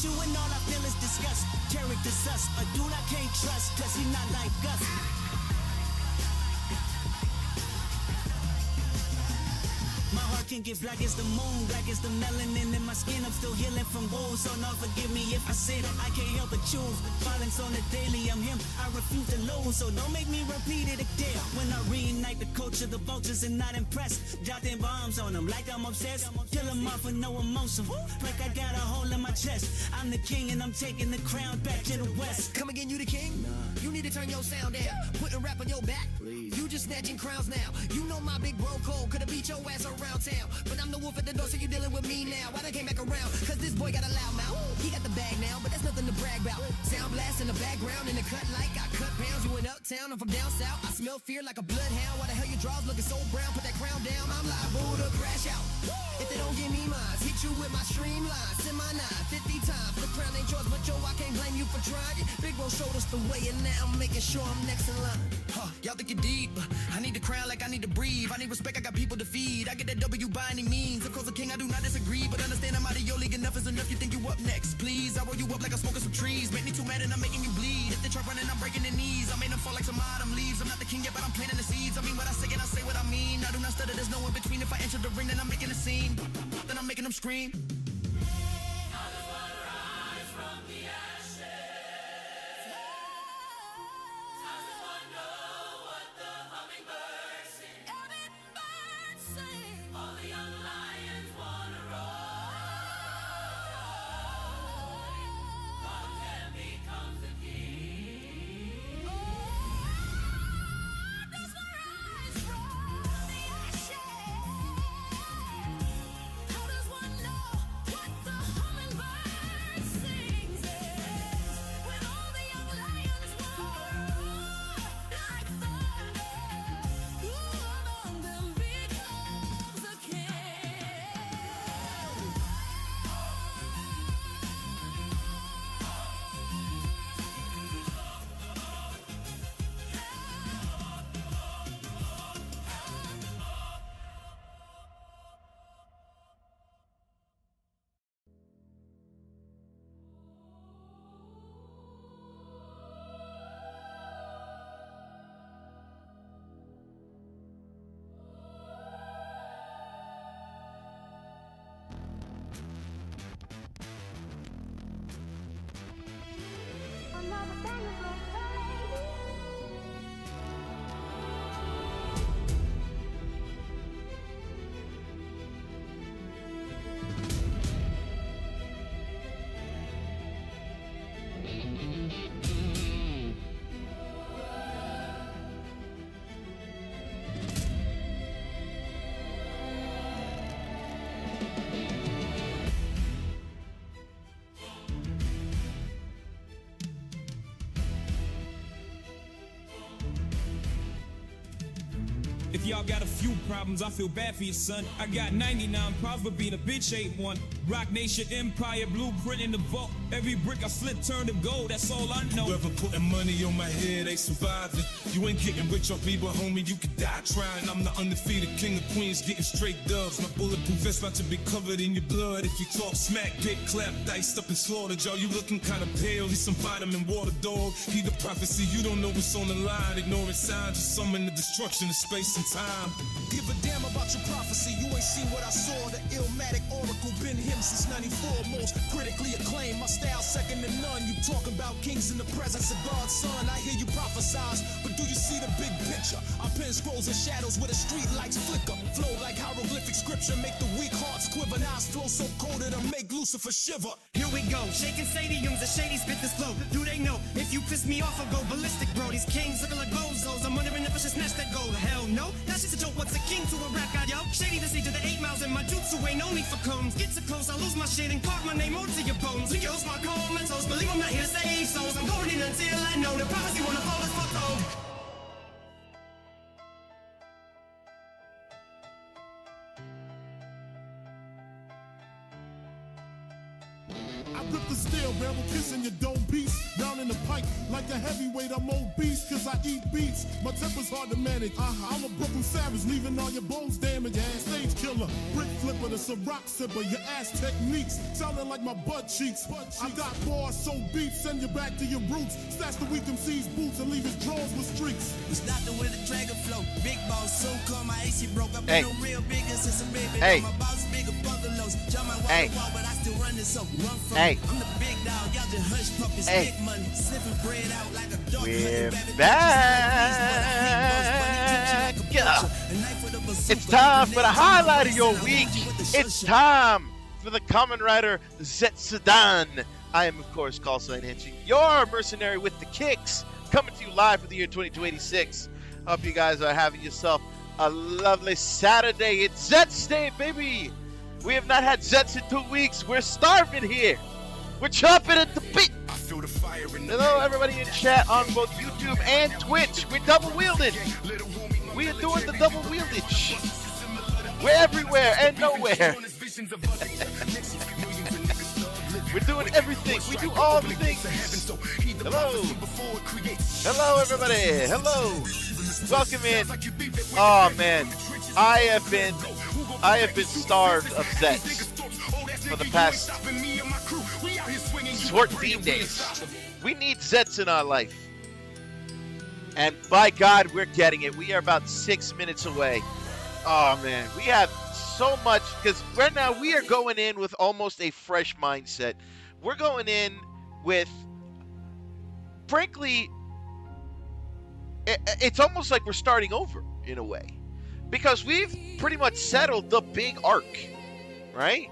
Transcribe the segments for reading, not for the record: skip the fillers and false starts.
you and all I feel is disgust. Character sus, a dude I can't trust, cause he not like us. My heart can get black as the moon, black as the melanin in my skin. I'm still healing from wounds, so Lord forgive me if I say that I can't help but choose violence on the daily. I'm him, I refuse to lose, so don't make me repeat it again. When I reunite the culture, the vultures are not impressed. Dropping bombs on them like I'm obsessed. Kill them off with no emotion, like I got a hole in my chest. I'm the king and I'm taking the crown back to the west. Come again, you the king? Nah. You need to turn your sound down. Putting rap on your back. Please. You just snatching crowns now. You know my big bro cold. Could've beat your ass around town. But I'm the wolf at the door, so you dealing with me now. Why they came back around? Cause this boy got a loud mouth. He got the bag now, but that's nothing to brag about. Sound blast in the background, in the cut like I cut pounds. You in uptown, I'm from down south. I smell fear like a bloodhound. Why the hell your drawers looking so brown? Put that crown down, I'm liable to crash out. If they don't give me mine, hit you with my streamline. Send my 50 times. The crown ain't yours, but yo, I can't blame you for trying. Big bro showed us the way, and now I'm making sure I'm next in line. Y'all think you're deep, I need the crown like I need to breathe. I need respect, I got people to feed. I get that W by any means. Of course, the king, I do not disagree, but understand I'm out of your league. Enough is enough, you think you up next, please. I roll you up like I'm smoking some trees. Make me too mad and I'm making you bleed. If they try running, I'm breaking their knees. I made them fall like some autumn leaves. I'm not the king yet, but I'm planting the seeds. I mean what I say and I say what I mean. I do not stutter, there's no in between. If I enter the ring, then I'm making a scene. Then I'm making them scream. If y'all got a few problems, I feel bad for you, son. I got 99 problems, but being a bitch ain't one. Rock Nation Empire, blueprint in the vault. Every brick I flip turned to gold, that's all I know. Whoever putting money on my head, they surviving. You ain't getting rich off me, but homie, you could die trying. I'm the undefeated king of queens, getting straight dubs. My bulletproof vest about to be covered in your blood. If you talk smack, get clapped, diced up and slaughtered. Y'all, you looking kinda pale, need some vitamin water, dog. Heed the prophecy, you don't know what's on the line. Ignoring signs, just summon the destruction of space and time. Give a damn about your prophecy, you ain't seen what I saw. The Illmatic Oracle, been him since 94. Most critically acclaimed, my style second to none. You talk about kings in the presence of God's son. I hear you prophesize, but do you see the big picture? I pen scrolls in shadows where the street lights flicker. Flow like hieroglyphic scripture, make the weak hearts quiver. Now it's flow so cold it'll make Lucifer shiver. Here we go, shaking stadiums, the shady spit this flow. Do they know? If you piss me off, I'll go ballistic, bro. These kings looking like bozos. I'm wondering if I should snatch that gold. Hell no, that's just a joke. What's a king to a rap god, yo? Shady to see to the 8 miles in my jutsu, ain't no need for combs. Get so close, I lose my shit and carve my name onto your bones. Leos, my comatose, believe I'm not here to save souls. I'm going in until I know the prophecy wanna fall as fuck old. I rip the steel barrel, kissing your dome piece. Down in the pipe, like a heavyweight, I'm obese. Cause as I eat beats. My temper's hard to manage. I'm a Brooklyn savage, leaving all your bones damaged. Stage killer, brick flipper, the Ciroc sipper. Your ass techniques sounding like my butt cheeks. I got bars so beats, send you back to your roots. Stash the weak MC's boots and leave his drawers with streaks. It's not the way the dragon flow. Big boss, so call my AC broke up. Hey. No real big since a baby. Hey. My boss bigger bungalows. Jump my Hey. wall, but I still run this so run from Hey. I'm the big dog. Y'all just hush puppies. Hey. Big money. Sniffing bread out like a dog. We're back. It's time for the highlight of your week. It's time for the Kamen Rider ZEZTZ-udan. I am, of course, Callsign Henching, your mercenary with the kicks, coming to you live for the year 2286. Hope you guys are having yourself a lovely Saturday. It's Zets Day, baby. We have not had Zets in 2 weeks. We're starving here. We're chopping at the bit. Hello, everybody in chat on both YouTube and Twitch. We're double wielding. We are doing the double wieldage. We're everywhere and nowhere. We're doing everything. We do all the things. Hello. Hello, everybody. Hello. Welcome in. Oh man, I have been starved of Zets for the past 14 days. We need Zets in our life. And by God, we're getting it. We are about 6 minutes away. Oh man, we have so much, because right now we are going in with almost a fresh mindset. We're going in with, frankly, it's almost like we're starting over in a way, because we've pretty much settled the big arc, right?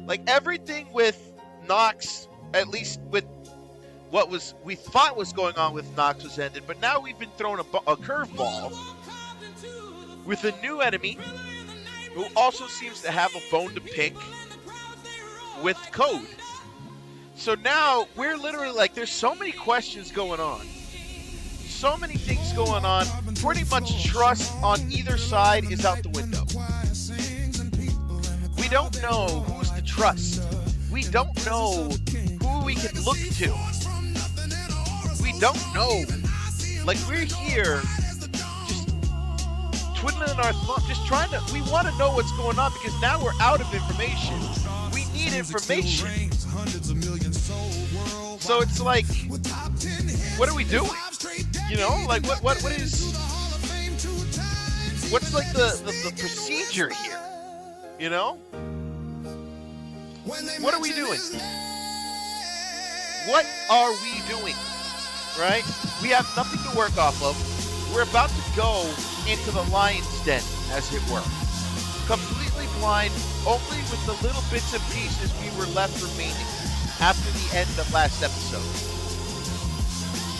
Like everything with Nox, at least with what we thought was going on with Nox, was ended, but now we've been thrown a curveball with a new enemy who also seems to have a bone to pick with Code. So now we're literally like, there's so many questions going on. So many things going on. Pretty much trust on either side is out the window. We don't know who's to trust. We don't know who we can look to. We don't know. Like, we're here just twiddling our thumbs, just trying to, we want to know what's going on, because now we're out of information. We need information. So it's like, what are we doing? You know, like what is, what's like the procedure here? You know? What are we doing? What are we doing? Right? We have nothing to work off of. We're about to go into the lion's den, as it were. Completely blind, only with the little bits and pieces we were left remaining after the end of last episode.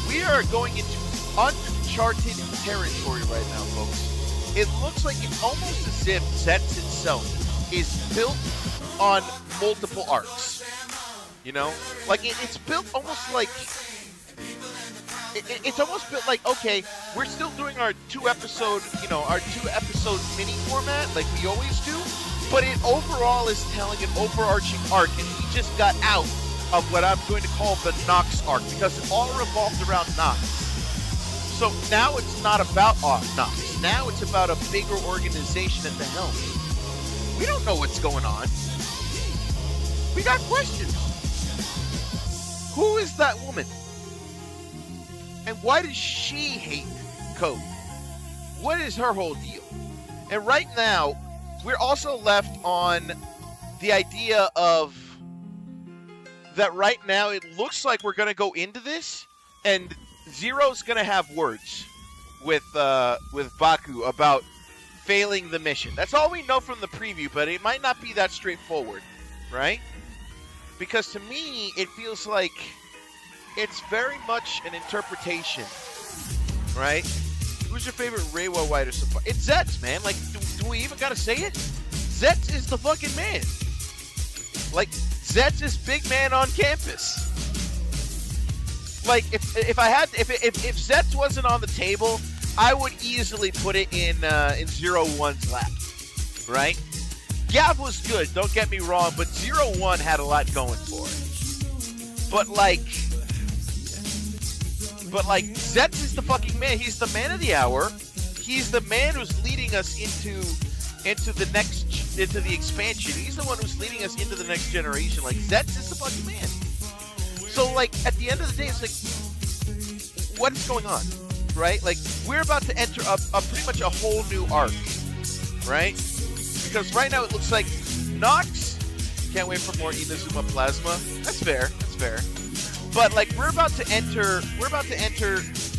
We are going into uncharted territory right now, folks. It looks like it's almost as if ZEZTZ itself is built on multiple arcs. You know? Like, it's built almost like... It's almost built like, okay, we're still doing our two-episode mini format, like we always do, but it overall is telling an overarching arc, and we just got out of what I'm going to call the Nox arc, because it all revolved around Nox. So now it's not about Nox. Now it's about a bigger organization at the helm. We don't know what's going on. We got questions. Who is that woman? And why does she hate Code? What is her whole deal? And right now, we're also left on the idea of that right now it looks like we're going to go into this, and Zero's going to have words with Baku about failing the mission. That's all we know from the preview, but it might not be that straightforward, right? Because to me, it feels like it's very much an interpretation, right? Who's your favorite Reiwa Rider so far? It's ZEZTZ, man. Like, do we even gotta say it? ZEZTZ is the fucking man. Like, ZEZTZ is big man on campus. Like, if ZEZTZ wasn't on the table, I would easily put it in 0-1's lap, right? Gav was good, don't get me wrong, but 0-1 had a lot going for it. But like ZEZTZ is the fucking man. He's the man of the hour. He's the man who's leading us into the expansion. He's the one who's leading us into the next generation. Like, ZEZTZ is the fucking man. So, like, at the end of the day, it's like, what is going on, right? Like, we're about to enter a pretty much a whole new arc, right? Because right now it looks like Nox, can't wait for more Inazuma Plasma. That's fair. But like, we're about to enter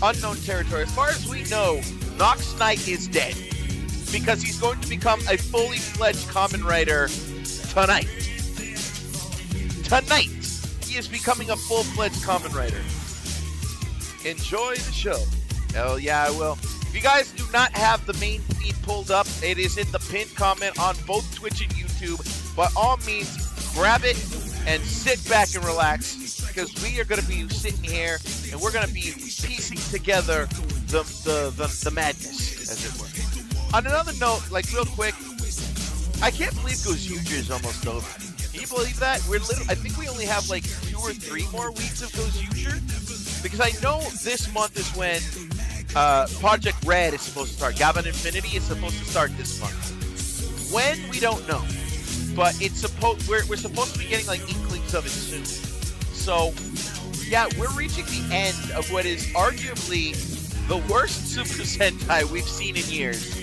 unknown territory. As far as we know, Nox Knight is dead because he's going to become a fully fledged Kamen Rider tonight. Tonight, he is becoming a full-fledged Kamen Rider. Enjoy the show. Hell yeah, I will. If you guys do not have the main feed pulled up, it is in the pinned comment on both Twitch and YouTube. By all means, grab it and sit back and relax, because we are going to be sitting here and we're going to be piecing together the madness, as it were. On another note, like real quick, I can't believe Gozuger is almost over. Can you believe that? I think we only have like 2 or 3 more weeks of Gozuger, because I know this month is when Project Red is supposed to start. Kamen Infinity is supposed to start this month. When, we don't know. But we're supposed to be getting like inklings of it soon. So, yeah, we're reaching the end of what is arguably the worst Super Sentai we've seen in years,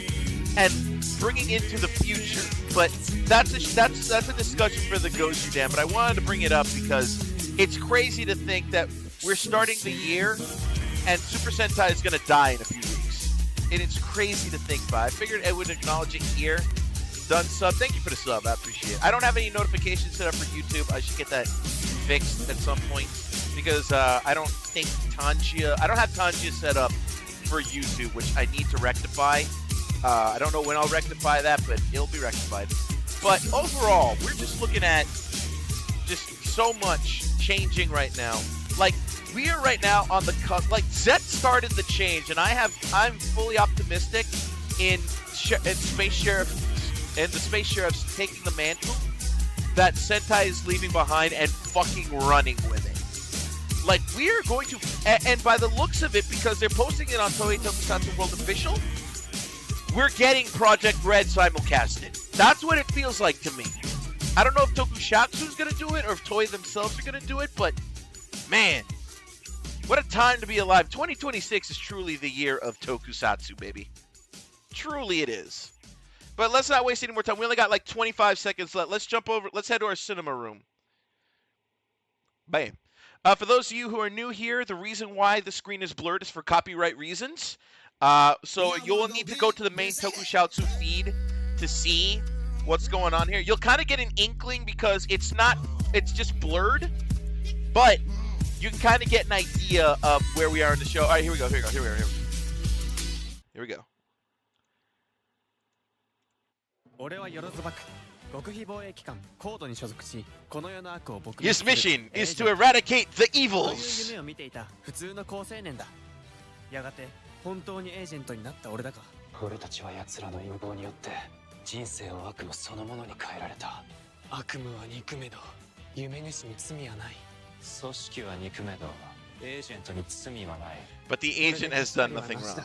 and bringing into the future. But that's a discussion for the ZEZTZ-udan. But I wanted to bring it up because it's crazy to think that we're starting the year and Super Sentai is going to die in a few weeks. And it's crazy to think about. I figured I would acknowledge it here. Done sub. Thank you for the sub. I appreciate it. I don't have any notifications set up for YouTube. I should get that fixed at some point, because I don't think I don't have Tangia set up for YouTube, which I need to rectify. I don't know when I'll rectify that, but it'll be rectified. But overall, we're just looking at just so much changing right now. Like, we are right now on the cusp. Like, ZEZTZ started the change, and I'm fully optimistic in Space Sheriff and the Space Sheriff's taking the mantle that Sentai is leaving behind and fucking running with it. Like, we are going to, and by the looks of it, because they're posting it on Toei Tokusatsu World Official, we're getting Project Red simulcasted. That's what it feels like to me. I don't know if Tokusatsu's gonna do it or if Toei themselves are gonna do it, but man, what a time to be alive. 2026 is truly the year of Tokusatsu, baby. Truly it is. But let's not waste any more time. We only got like 25 seconds left. Let's jump over. Let's head to our cinema room. Bam. For those of you who are new here, the reason why the screen is blurred is for copyright reasons. So you'll need to go to the main Tokusatsu feed to see what's going on here. You'll kind of get an inkling because it's just blurred, but you can kind of get an idea of where we are in the show. All right, here we go. Here we go. His mission is to eradicate the evils. やがて本当にエージェントになった俺だが俺たちは奴らの陰謀によって人生を悪夢そのものに変えられた悪夢は憎めど夢主に罪はない組織は憎めどエージェントに罪はない But the agent has done nothing wrong.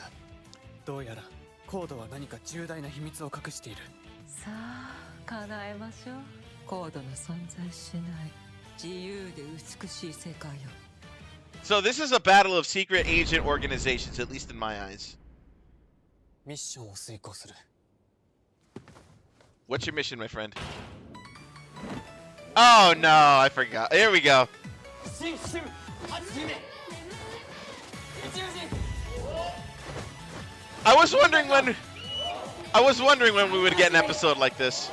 どうやらコードは何か重大な秘密を隠しているさあ叶えましょうコードの存在しない自由で美しい世界を So this is a battle of secret agent organizations, at least in my eyes. ミッションを遂行する What's your mission, my friend? Oh no, I forgot. Here we go. I was wondering when we would get an episode like this.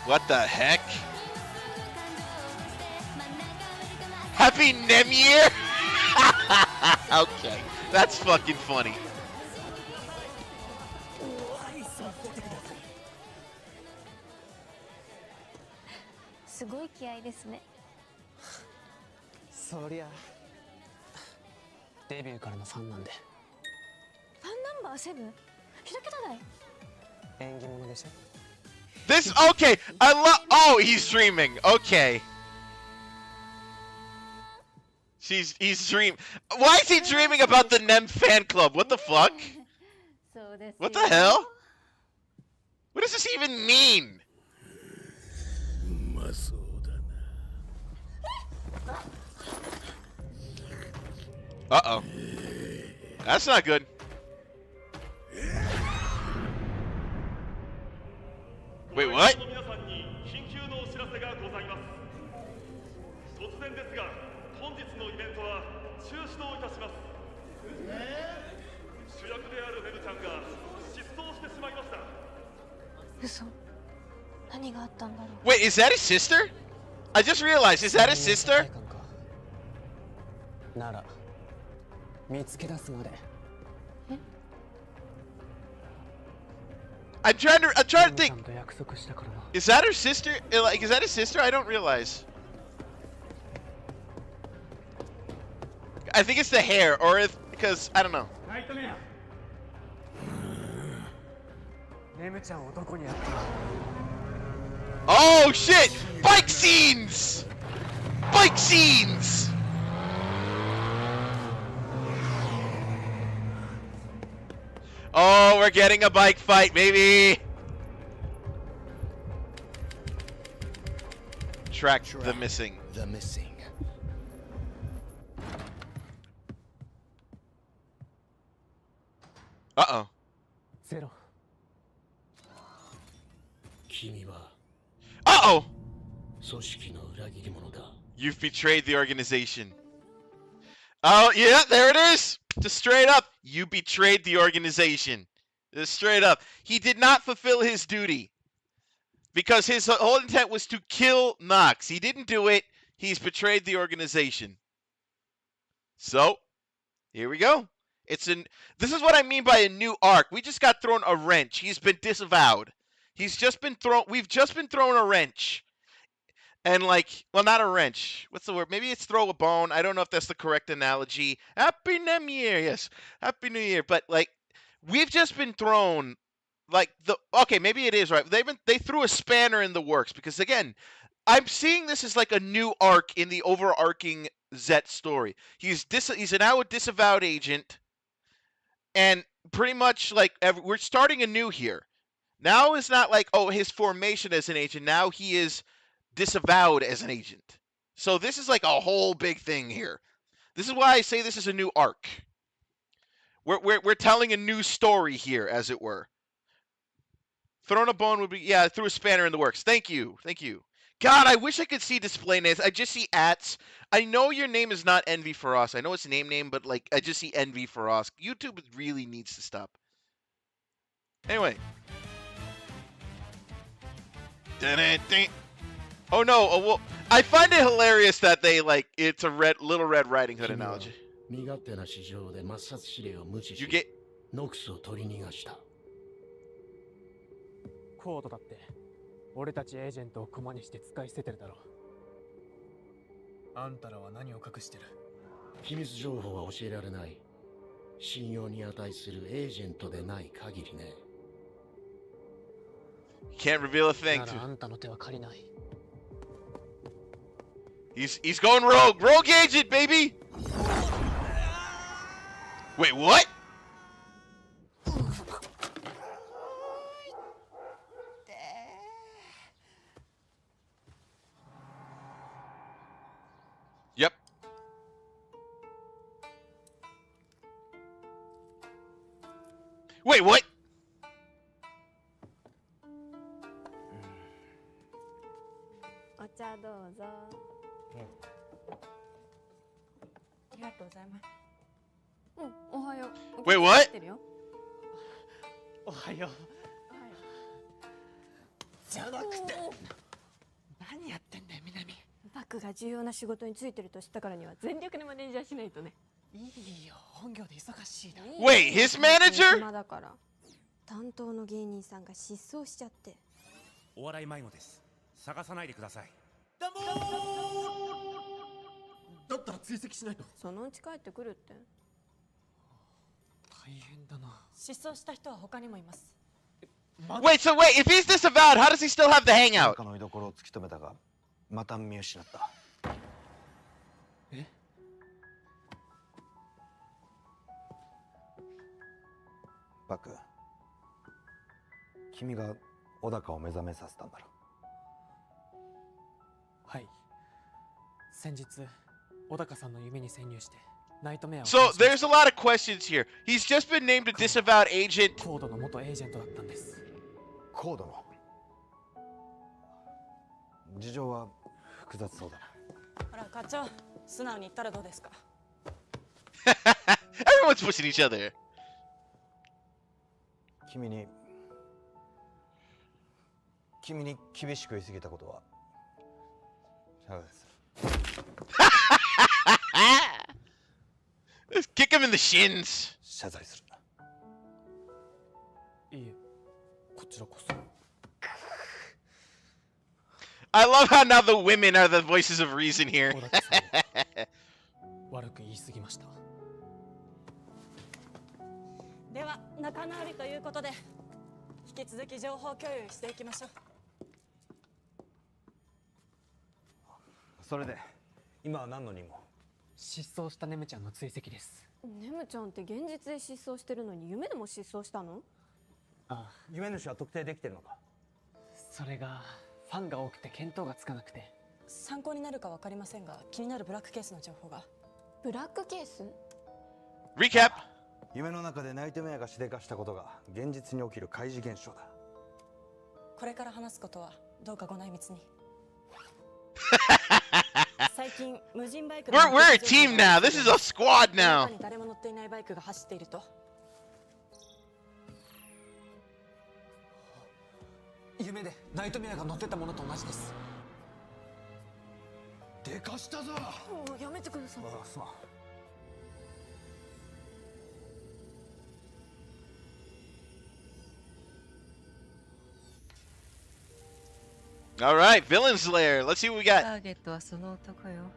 What the heck? Happy Nemir? Okay, that's fucking funny. This, okay, I love, oh, he's streaming, okay. He's dreaming. Why is he dreaming about the Nem fan club? What the fuck? What the hell? What does this even mean? Uh-oh. That's not good. Wait, what? Wait, is that his sister? I just realized, is that his sister? I'm trying to think. Is that her sister? Like, is that his sister? I don't realize. I think it's the hair, or if because I don't know. Oh shit! Bike scenes! Bike scenes! Oh, we're getting a bike fight, baby! Track the missing. The missing. Uh-oh. Uh-oh! You've betrayed the organization. Oh, yeah, there it is! Just straight up, you betrayed the organization. Just straight up. He did not fulfill his duty. Because his whole intent was to kill Nox. He didn't do it. He's betrayed the organization. So, here we go. This is what I mean by a new arc. We just got thrown a wrench. He's been disavowed. We've just been thrown a wrench. And like, well, not a wrench. What's the word? Maybe it's throw a bone. I don't know if that's the correct analogy. Happy New Year. Yes. Happy New Year. But like, we've just been thrown like okay, maybe it is right. They threw a spanner in the works because again, I'm seeing this as like a new arc in the overarching ZET story. He's now a disavowed agent. And pretty much like we're starting anew here. Now it's not like, oh, his formation as an agent. Now he is disavowed as an agent. So this is like a whole big thing here. This is why I say this is a new arc. We're telling a new story here, as it were. Thrown a bone would be, yeah, threw a spanner in the works. Thank you. Thank you. God, I wish I could see display names. I just see ats. I know your name is not Envy for Us. I know it's a name, but like I just see Envy for Us. YouTube really needs to stop. Anyway. Oh no! Oh, well, I find it hilarious that they like it's a Little Red Riding Hood analogy. You get. コードだって俺たちエージェントを駒にして使い捨ててるだろう。あんたらは何を隠してる？秘密情報は教えられない。信用に値するエージェントでない限りね。Can't reveal a thing. ならあんたの手は借りない。He's going rogue. Rogue agent, baby. Wait, what? Yep. Wait, what? お茶どうぞ。ありがとうございます。うん、おはよう。 Wait, what? おはよう。じゃなくて何やってんだよ南。バックが重要な仕事についてると知ったからには全力でマネージャーしないとね。いいよ、本業で忙しいだろ。Wait, his manager? 暇だから担当の芸人さんが失踪しちゃって。お笑い迷子です。探さないでください。だったら追跡しないと。そのうち帰ってくるって。大変だな。失踪した人は他にもいます。 Wait, so wait, if he's disavowed, how does he still have the hangout? 中の居所を突き止めたが、また見失った。え？バク、君が小高を目覚めさせたんだろ。はい。先日、小高さんの夢に潜入して、ナイトメアを。So there's a lot of questions here. He's just been named a disavowed agent. コードの元エージェントだったんです。コードの事情は複雑そうだな。ほら課長、素直に言ったらどうですか。Everyone's pushing each other. 君に厳しく言い過ぎたことは謝罪する。Let's kick him in the shins. 謝罪する。いいえ、こちらこそ。I love how now the women are the voices of reason here. 悪く言い過ぎました。では仲直りということで、引き続き情報共有していきましょう。それで今は何の任務？失踪したネムちゃんの追跡です。ネムちゃんって現実で失踪してるのに夢でも失踪したの？ああ、夢主は特定できてるのか？それがファンが多くて見当がつかなくて。参考になるかわかりませんが、気になるブラックケースの情報が。ブラックケース？ Recap. 夢の中でナイトメアがしでかしたことが現実に起きる怪事現象だ。これから話すことはどうかご内密に。最近無人バイク。We're a team now. This is a squad now. 誰も乗っていないバイクが走っていると。夢でナイトメアが乗ってたものと同じです。でかしたぞ。もうやめてください。ああ、すまん。All right, Villain's Lair. Let's see what we got. ターゲットはその男よ。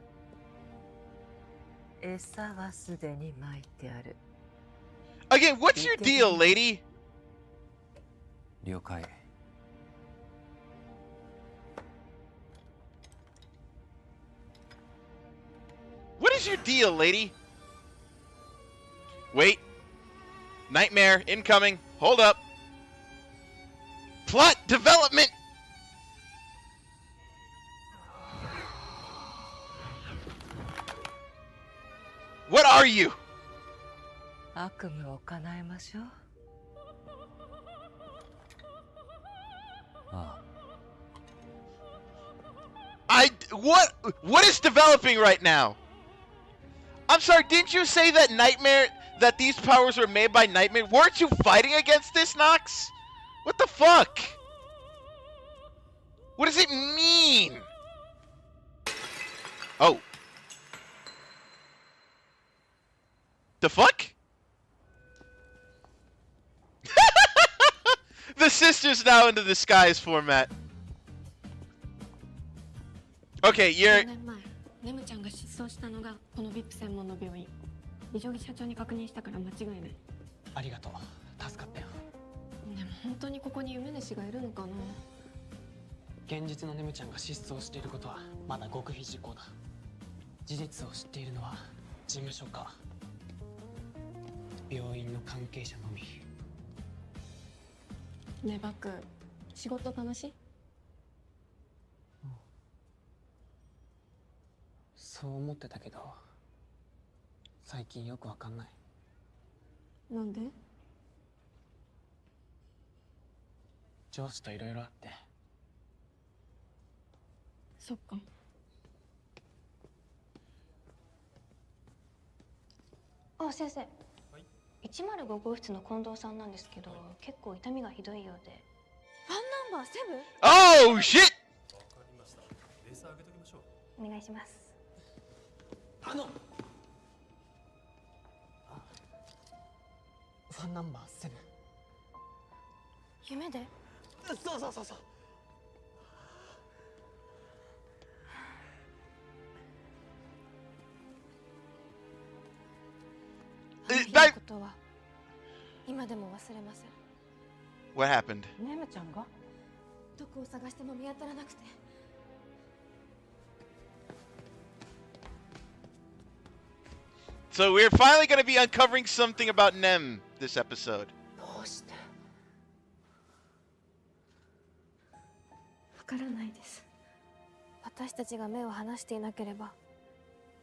餌はすでに巻いてある。Again, what's your deal, lady? 了解。What is your deal, lady? Wait. Nightmare incoming. Hold up. Plot development. What are you? 悪夢を叶えましょう。ああ。What is developing right now? I'm sorry, didn't you say that that these powers were made by Nightmare? Weren't you fighting against this, Nox? What the fuck? What does it mean? Oh. The fuck? The sisters now into disguise format. Okay, you're. 4年前、ネムちゃんが失踪したのがこの VIP 専門の病院。美女木社長に確認したから間違いない。ありがとう。助かったよ。でも本当にここに夢主がいるのかな？現実のネムちゃんが失踪していることはまだ極秘事項だ。事実を知っているのは事務所か病院の関係者のみ。ねえバック、仕事楽しい？そう思ってたけど最近よくわかんない。なんで？上司といろいろあって。そっか。あ、先生。105号室の近藤さんなんですけど、結構痛みがひどいようで。ファンナンバー 7？ Oh shit! わかりました。レース上げときましょう。お願いします。ファンナンバー7。夢で？そうそうそうそう。ことは今でも忘れません。 What happened? ネムちゃんがどこを探しても見当たらなくて。So we're finally going to be uncovering something about Nem this episode. どうからないです。私たちが目を離していなければ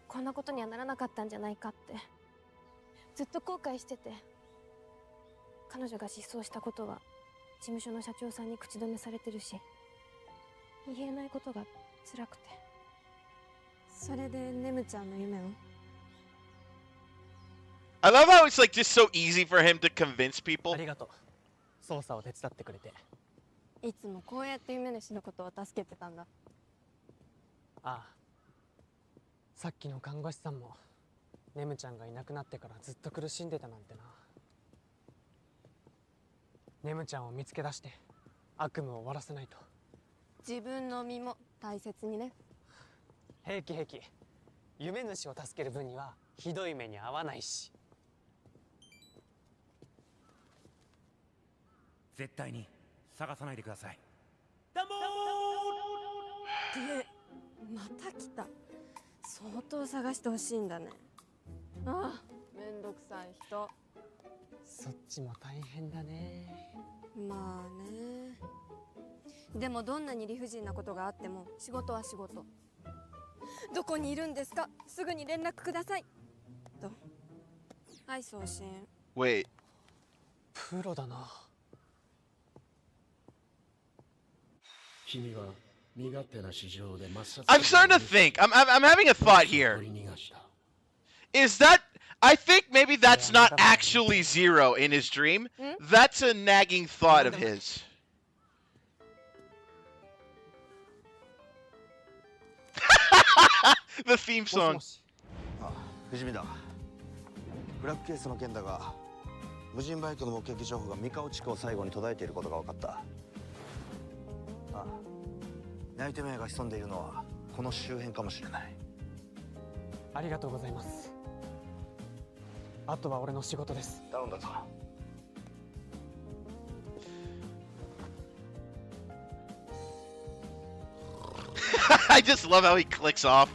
こんなことにはならなかったんじゃないかってずっと後悔してて、彼女が失踪したことは事務所の社長さんに口止めされてるし、言えないことが辛くて、それでネムちゃんの夢を。I love how it's like just so easy for him to convince people. ありがとう。捜査を手伝ってくれて。いつもこうやって夢主のことを助けてたんだ。ああ。さっきの看護師さんもネムちゃんがいなくなってからずっと苦しんでたなんてな。ネムちゃんを見つけ出して悪夢を終わらせないと。自分の身も大切にね。平気平気。夢主を助ける分にはひどい目に遭わないし。絶対に探さないでください。で、また来た。相当探してほしいんだね。ああ、めんどくさい人。そっちも大変だね。まあね。でもどんなに理不尽なことがあっても仕事は仕事。どこにいるんですか、すぐに連絡くださいと。はい、送信。Wait. プロだな。君は身勝手な市場で抹殺。I'm starting to think. I'm having a thought here. Is that? I think maybe that's not actually Zero in his dream. That's a nagging thought of his. The theme song. 不死身だ。ブラックケースの件だが、無人バイクの目撃情報が三河地区を最後に途絶えていることが分かった。ああ、ナイトメアが潜んでいるのはこの周辺かもしれない。ありがとうございます。あとは俺の仕事です。頼んだぞ。I just love how he clicks off.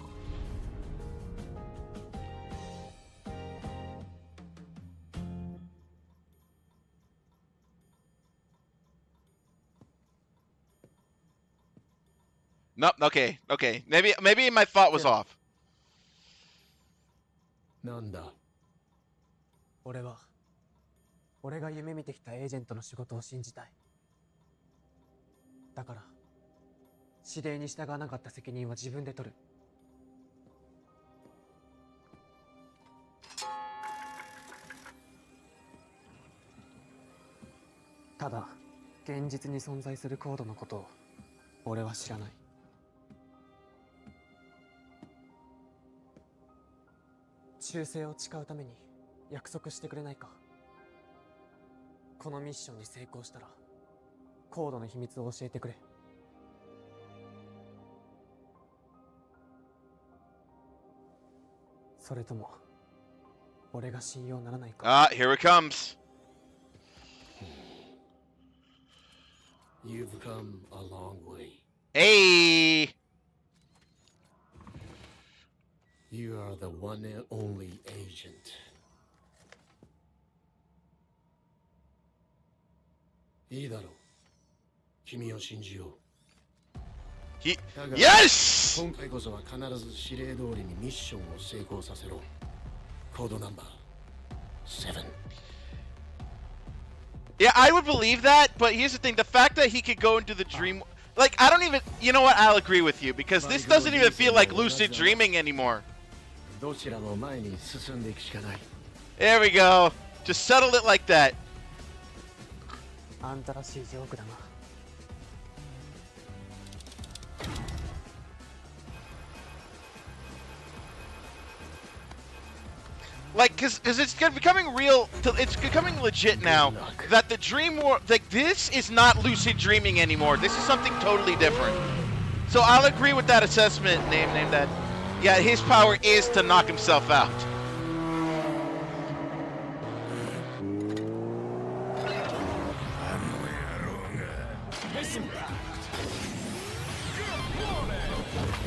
Nope. Okay. Okay. Maybe my thought was off. なんだ。俺が夢見てきたエージェントの仕事を信じたい。だから指令に従わなかった責任は自分で取る。ただ現実に存在するコードのことを俺は知らない。忠誠を誓うために約束してくれないか。このミッションに成功したらコードの秘密を教えてくれ。それとも俺が信用ならないか。Ah, here it comes. You've come a long way. Hey! You are the one and only agent. いいだろう。君を信じよう。Yes! 今回こそは必ず指令通りにミッションを成功させろ。コードナンバー7。Yeah, I would believe that, but here's the thing. The fact that he could go into the dream... Like, I don't even... You know what? I'll agree with you, because this doesn't even feel like lucid dreaming anymore. どちらも前に進んでいくしかない。There we go. Just settle it like that. あんたらしいジョークだな。Like, cause it's becoming real. It's becoming legit now that the dream war, like this is not lucid dreaming anymore. This is something totally different. So I'll agree with that assessment. Name that. Yeah, his power is to knock himself out.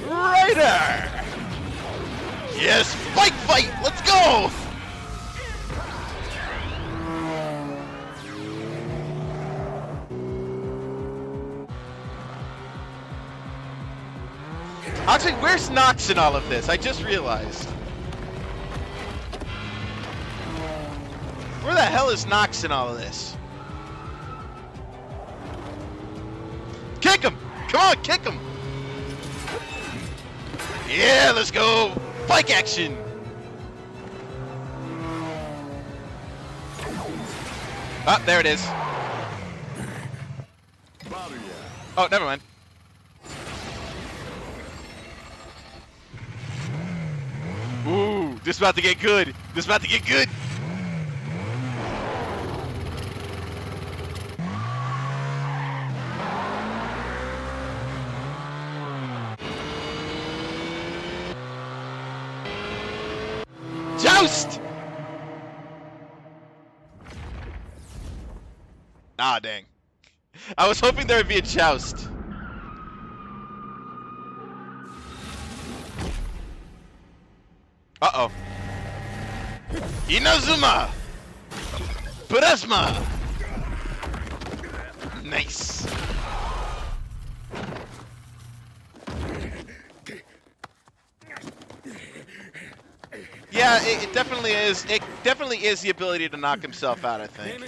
Rider! Yes, fight! Let's go! Actually, where's Nox in all of this? I just realized. Where the hell is Nox in all of this? Kick him! Come on, kick him! Yeah, let's go! Bike action! Ah, there it is. Oh, never mind. Ooh, this is about to get good. This is about to get good. Joust! Ah, dang. I was hoping there would be a joust. Uh-oh. Inazuma! Plasma! Nice. Yeah, it definitely is. It definitely is the ability to knock himself out, I think.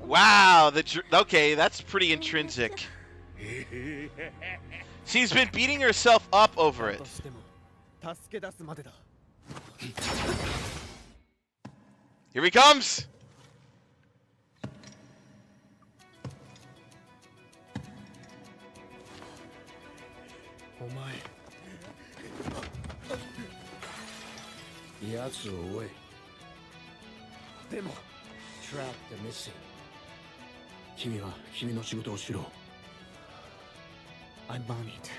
Wow, okay, that's pretty intrinsic. She's been beating herself up over it. Here he comes! Track the missing. 君は君の仕事をしろ. I'm on it.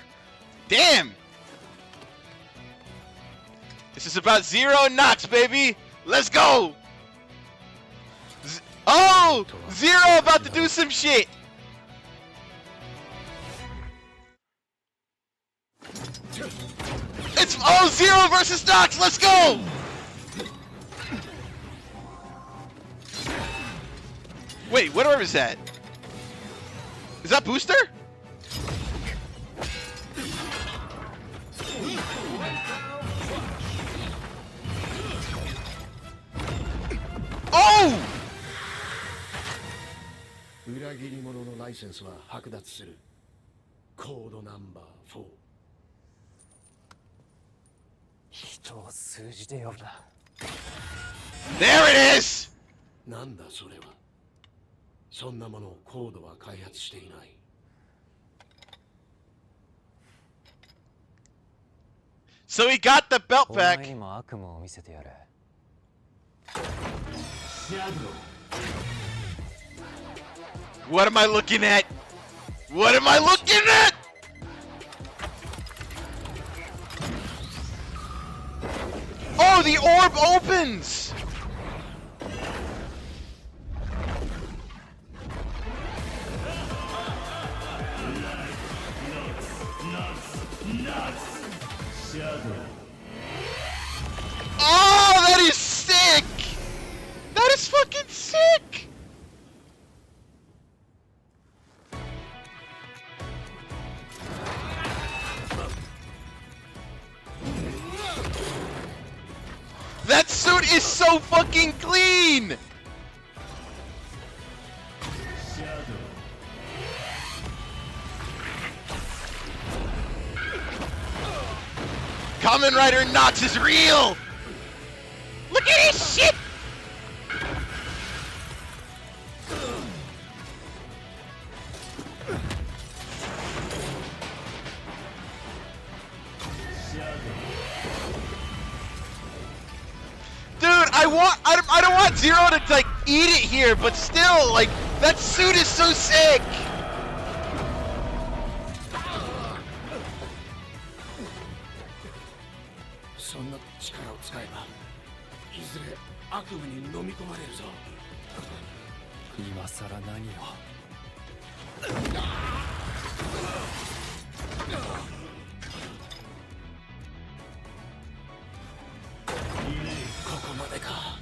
Damn! This is about Zero and Nox, baby! Let's go! Oh! Zero about to do some shit! It's Zero versus Nox! Let's go! Wait, what orb is that? Is that Booster? Oh! 裏切り者のライセンスは剥奪する。コードナンバー4。人を数字で呼ぶな。There it is! なんだそれは。そんなものをコードは開発していない。So he got the belt お前 back. にも悪夢を見せてやれ。What am I looking at? What am I looking at? Oh, the orb opens! Oh, that is sick! That is fucking sick! That suit is so fucking clean! Kamen Rider Nox is real! Look at this shit! Dude, I don't want Zero to like eat it here, but still, like, that suit is so sick! 悪夢に飲み込まれるぞ。今さら何を。ここまでか。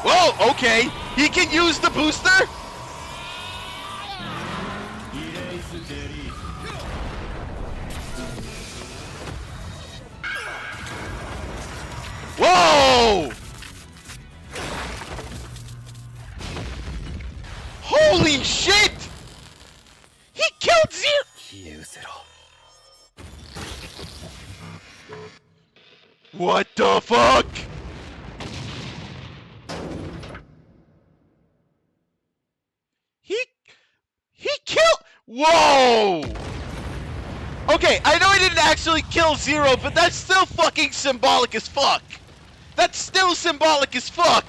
Whoa, okay. He can use the booster? Whoa! Holy shit! He killed Zero! What the fuck? He killed. Whoa! Okay, I know he didn't actually kill Zero, but that's still fucking symbolic as fuck. That's still symbolic as fuck.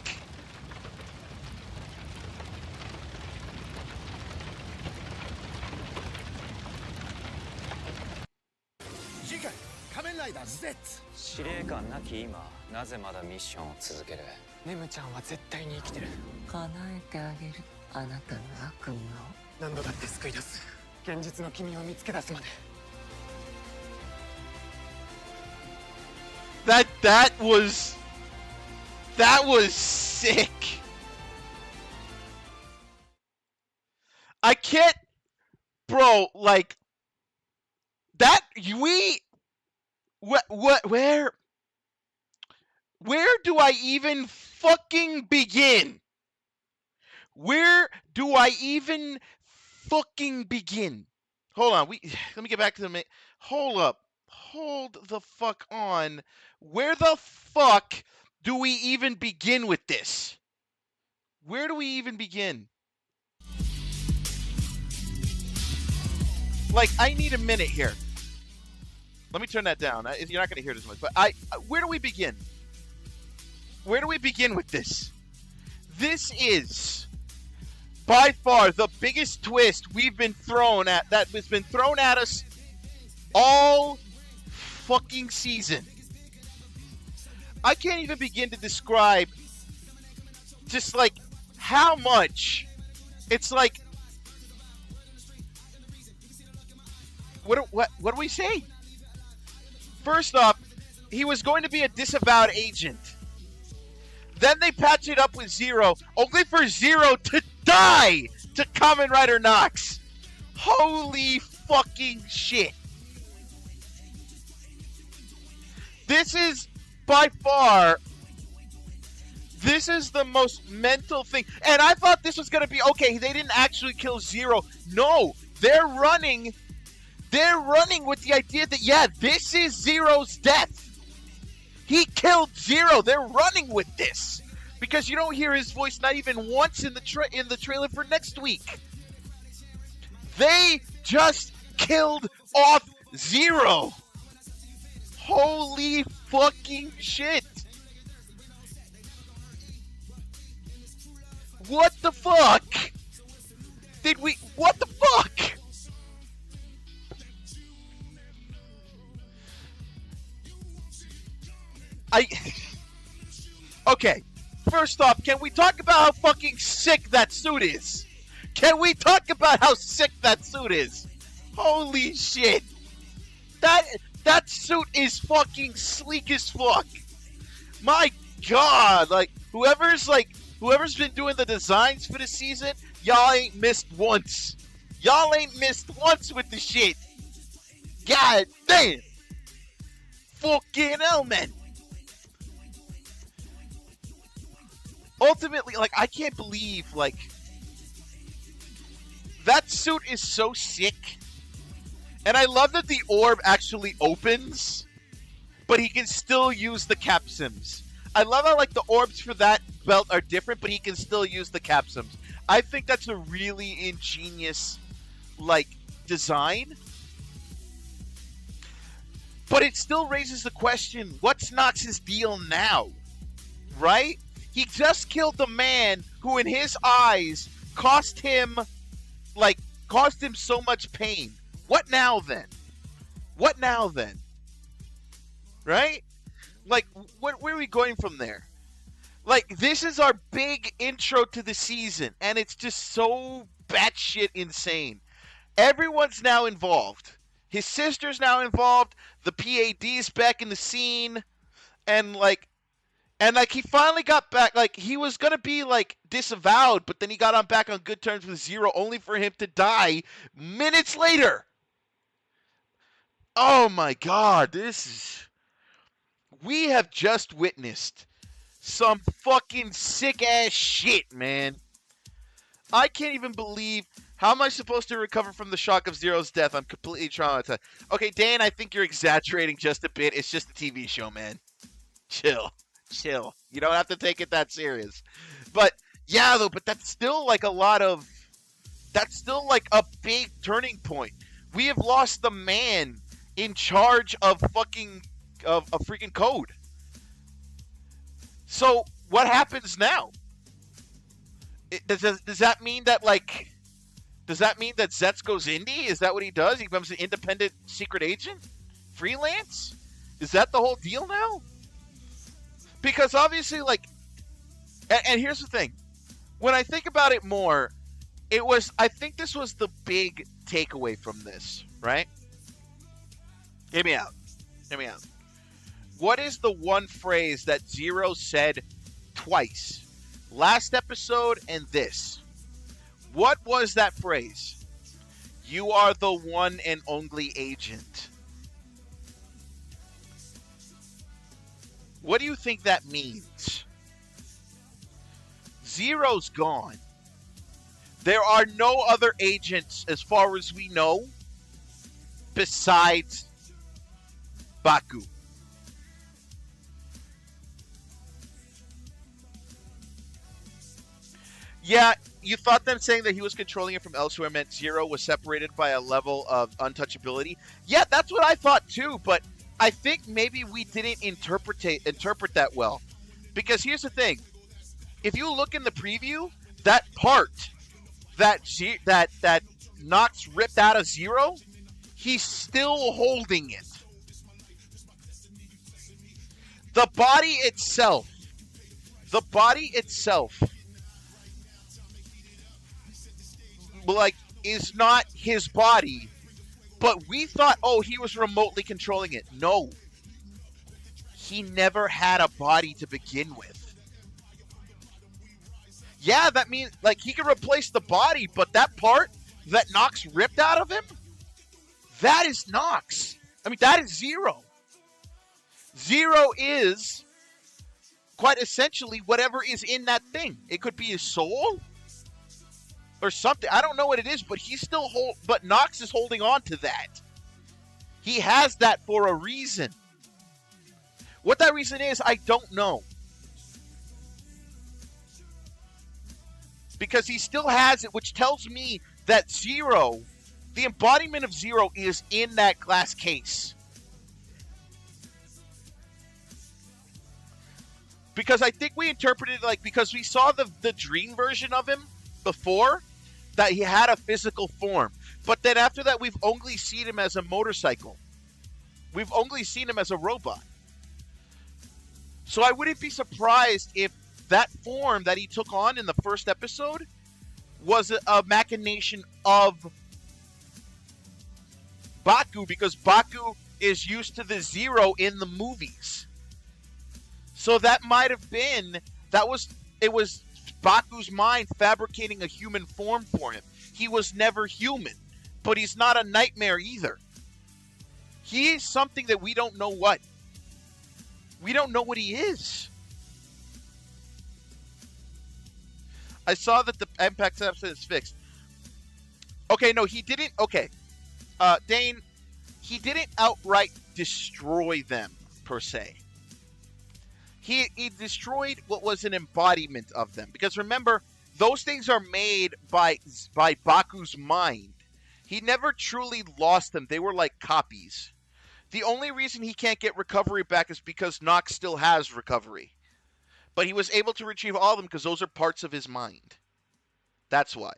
Kamen Rider Z。司令官なき今、なぜまだミッションを続ける？ネムちゃんは絶対に生きてる。叶えてあげる、あなたの悪夢を。何度だって救い出す。現実の君を見つけ出すまで。That was sick. I can't, bro. Like that. Where do I even fucking begin? Where do I even fucking begin? Hold on. Let me get back to the. Hold up. Hold the fuck on. Where the fuck do we even begin with this? Where do we even begin? Like, I need a minute here. Let me turn that down. You're not going to hear it as much. But where do we begin? Where do we begin with this? This is by far the biggest twist we've been thrown at, that has been thrown at us all fucking season. I can't even begin to describe just like how much it's like. What do we say? First off, he was going to be a disavowed agent. Then they patch it up with Zero, only for Zero to die to Kamen Rider Nox. Holy fucking shit. This is by far, this is the most mental thing. And I thought this was going to be, okay, they didn't actually kill Zero. No, they're running with the idea that, yeah, this is Zero's death. He killed Zero. They're running with this. Because you don't hear his voice not even once in the trailer for next week. They just killed off Zero. Holy fucking shit. What the fuck? What the fuck? Okay, first off, can we talk about how fucking sick that suit is? Can we talk about how sick that suit is? Holy shit. That suit is fucking sleek as fuck. My god, whoever's been doing the designs for the season, y'all ain't missed once. Y'all ain't missed once with the shit. God damn. Fucking hell, man. Ultimately, I can't believe, that suit is so sick. And I love that the orb actually opens, but he can still use the capsims. I love how, the orbs for that belt are different, but he can still use the capsims. I think that's a really ingenious, design. But it still raises the question, what's Nox's deal now? Right? He just killed the man who, in his eyes, caused him so much pain. What now then? Right? Like, where are we going from there? Like, this is our big intro to the season, and it's just so batshit insane. Everyone's now involved. His sister's now involved. The PAD's back in the scene, and he finally got back. Like, he was gonna be like disavowed, but then he got back on good terms with Zero, only for him to die minutes later. Oh my God, we have just witnessed some fucking sick ass shit, man. I can't even believe. How am I supposed to recover from the shock of Zero's death? I'm completely traumatized. Okay, Dan, I think you're exaggerating just a bit. It's just a TV show, man. Chill. You don't have to take it that serious. But yeah, though, but that's still like that's still like a big turning point. We have lost the man in charge of freaking code. So what happens now? Does that mean that ZEZTZ goes indie? Is that what he does? He becomes an independent secret agent? Freelance? Is that the whole deal now? Because obviously, and here's the thing. When I think about it more, I think this was the big takeaway from this, right? Hear me out. What is the one phrase that Zero said twice? Last episode and this. What was that phrase? You are the one and only agent. What do you think that means? Zero's gone. There are no other agents, as far as we know, besides Baku. Yeah, you thought them saying that he was controlling it from elsewhere meant Zero was separated by a level of untouchability. Yeah, that's what I thought too, but I think maybe we didn't interpret that well. Because here's the thing. If you look in the preview, that part that Nox ripped out of Zero, he's still holding it. The body itself is not his body, but we thought, he was remotely controlling it. No. He never had a body to begin with. Yeah, that means, he can replace the body, but that part that Nox ripped out of him, that is Nox. I mean, that is Zero. Zero is, quite essentially, whatever is in that thing. It could be his soul or something. I don't know what it is, but but Nox is holding on to that. He has that for a reason. What that reason is, I don't know. Because he still has it, which tells me that Zero, the embodiment of Zero, is in that glass case. Because I think we interpreted because we saw the dream version of him before, that he had a physical form. But then after that, we've only seen him as a motorcycle. We've only seen him as a robot. So I wouldn't be surprised if that form that he took on in the first episode was a machination of Baku, because Baku is used to the Zero in the movies. So that might have been, it was Baku's mind fabricating a human form for him. He was never human, but he's not a nightmare either. He is something that we don't know what. We don't know what he is. I saw that the impact episode is fixed. Okay, no, he didn't. Okay. Dane, he didn't outright destroy them, per se. He destroyed what was an embodiment of them. Because remember, those things are made by Baku's mind. He never truly lost them. They were like copies. The only reason he can't get recovery back is because Nox still has recovery. But he was able to retrieve all of them because those are parts of his mind. That's why.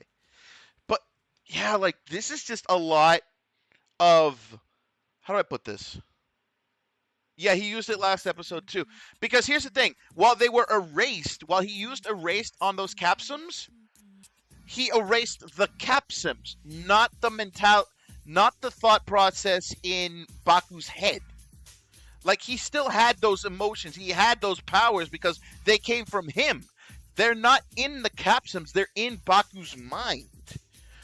But, yeah, this is just a lot of... How do I put this? Yeah, he used it last episode too. Because here's the thing: while they were erased, while he used erased on those capsums, he erased the capsums, not the thought process in Baku's head. Like, he still had those emotions, he had those powers because they came from him. They're not in the capsums, they're in Baku's mind.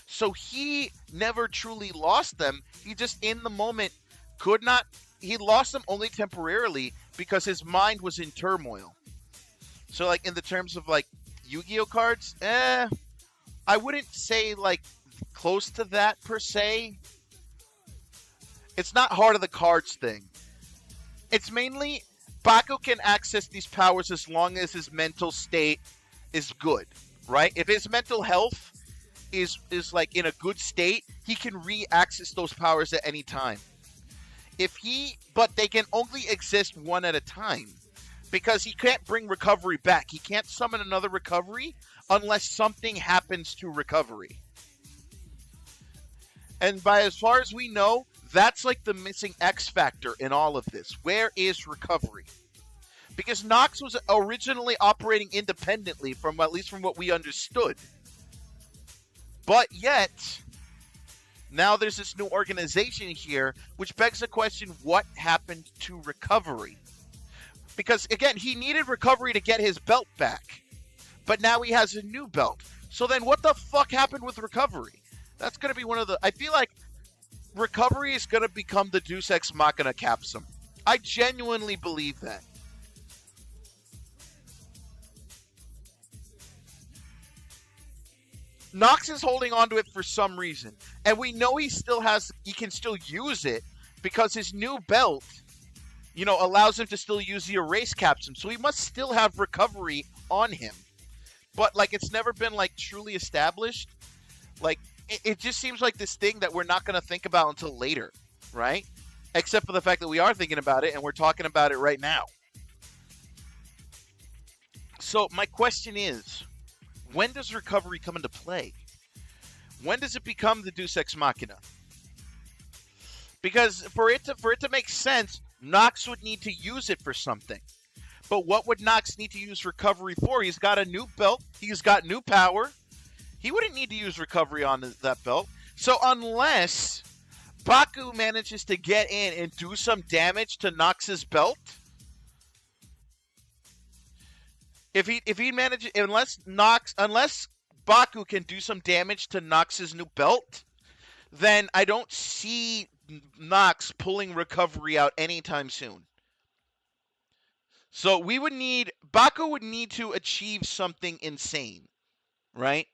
So he never truly lost them. He just, in the moment, could not. He lost them only temporarily because his mind was in turmoil. So, like, in the terms of, like, Yu-Gi-Oh cards, I wouldn't say, like, close to that, per se. It's not Heart of the Cards thing. It's mainly, Baku can access these powers as long as his mental state is good, right? If his mental health is like, in a good state, he can re-access those powers at any time. But they can only exist one at a time. Because he can't bring recovery back. He can't summon another recovery unless something happens to recovery. And by as far as we know, that's like the missing X factor in all of this. Where is recovery? Because Nox was originally operating independently, at least from what we understood. But yet, now there's this new organization here, which begs the question, what happened to recovery? Because, again, he needed recovery to get his belt back. But now he has a new belt. So then what the fuck happened with recovery? That's going to be one of the... I feel like recovery is going to become the Deus Ex Machina capsum. I genuinely believe that. Nox is holding on to it for some reason. And we know he can still use it because his new belt, allows him to still use the erase capsule. So he must still have recovery on him. But, like, it's never been, like, truly established. Like, it just seems like this thing that we're not going to think about until later, right? Except for the fact that we are thinking about it and we're talking about it right now. So, my question is, when does recovery come into play? When does it become the Deus Ex Machina? Because for it to make sense, Nox would need to use it for something. But what would Nox need to use recovery for? He's got a new belt. He's got new power. He wouldn't need to use recovery on that belt. So unless Baku manages to get in and do some damage to Nox's belt, unless Baku can do some damage to Nox's new belt, then I don't see Nox pulling recovery out anytime soon. So Baku would need to achieve something insane, right?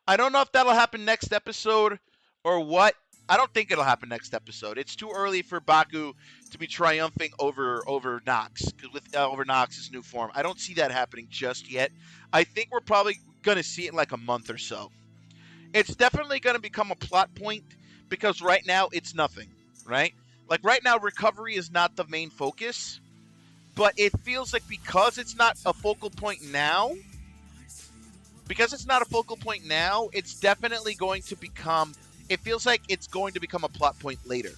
I don't know if that'll happen next episode or what. I don't think it'll happen next episode. It's too early for Baku to be triumphing over Nox, over Nox's new form. I don't see that happening just yet. I think we're probably going to see it in like a month or so. It's definitely going to become a plot point because right now it's nothing, right? Like right now, recovery is not the main focus, but it feels like because it's not a focal point now, it's definitely going to become... It feels like it's going to become a plot point later.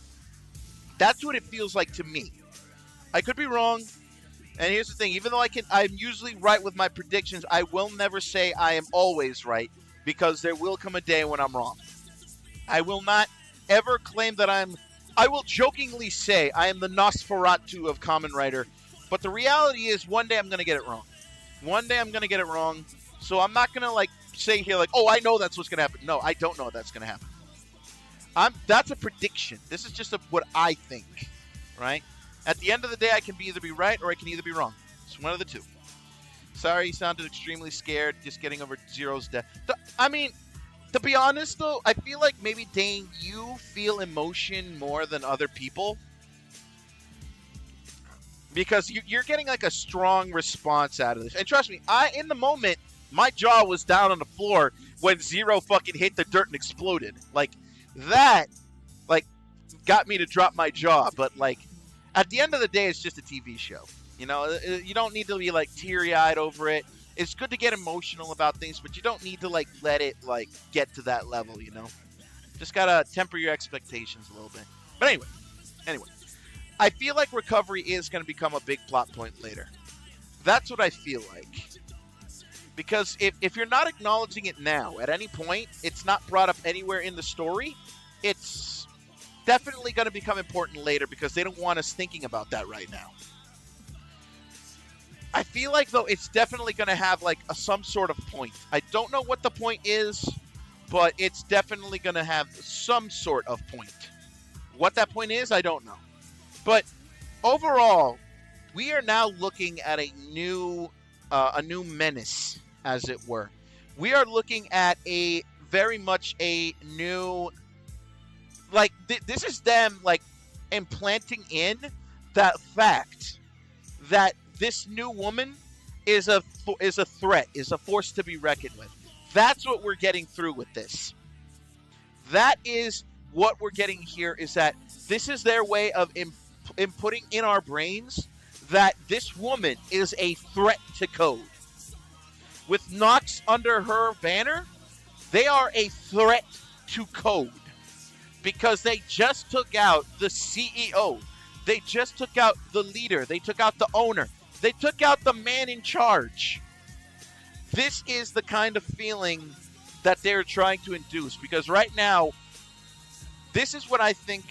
That's what it feels like to me. I could be wrong. And here's the thing. Even though I'm usually right with my predictions, I will never say I am always right because there will come a day when I'm wrong. I will not ever claim that I will jokingly say I am the Nosferatu of Kamen Rider. But the reality is one day I'm going to get it wrong. So I'm not going to say here oh, I know that's what's going to happen. No, I don't know that's going to happen. That's a prediction. This is just what I think, right? At the end of the day, I can either be right or I can either be wrong. It's one of the two. Sorry, you sounded extremely scared just getting over Zero's death. I mean, to be honest, though, I feel like maybe, Dane, you feel emotion more than other people. Because you're getting a strong response out of this. And trust me, in the moment, my jaw was down on the floor when Zero fucking hit the dirt and exploded. That, got me to drop my jaw. But, at the end of the day, it's just a TV show. You don't need to be, teary-eyed over it. It's good to get emotional about things, but you don't need to, let it, get to that level, Just gotta temper your expectations a little bit. But anyway. I feel like recovery is going to become a big plot point later. That's what I feel like. Because if you're not acknowledging it now, at any point, it's not brought up anywhere in the story, it's definitely going to become important later because they don't want us thinking about that right now. I feel like, though, it's definitely going to have, like, some sort of point. I don't know what the point is, but it's definitely going to have some sort of point. What that point is, I don't know. But overall, we are now looking at a new menace, as it were. We are looking at a very much a new, like, this is them, like, implanting in that fact that this new woman is a threat, is a force to be reckoned with. That's what we're getting through with this. That is what we're getting here, is that this is their way of inputting in our brains that this woman is a threat to code. With Nox under her banner, they are a threat to code. Because they just took out the CEO. They just took out the leader. They took out the owner. They took out the man in charge. This is the kind of feeling that they're trying to induce. Because right now, this is what I think.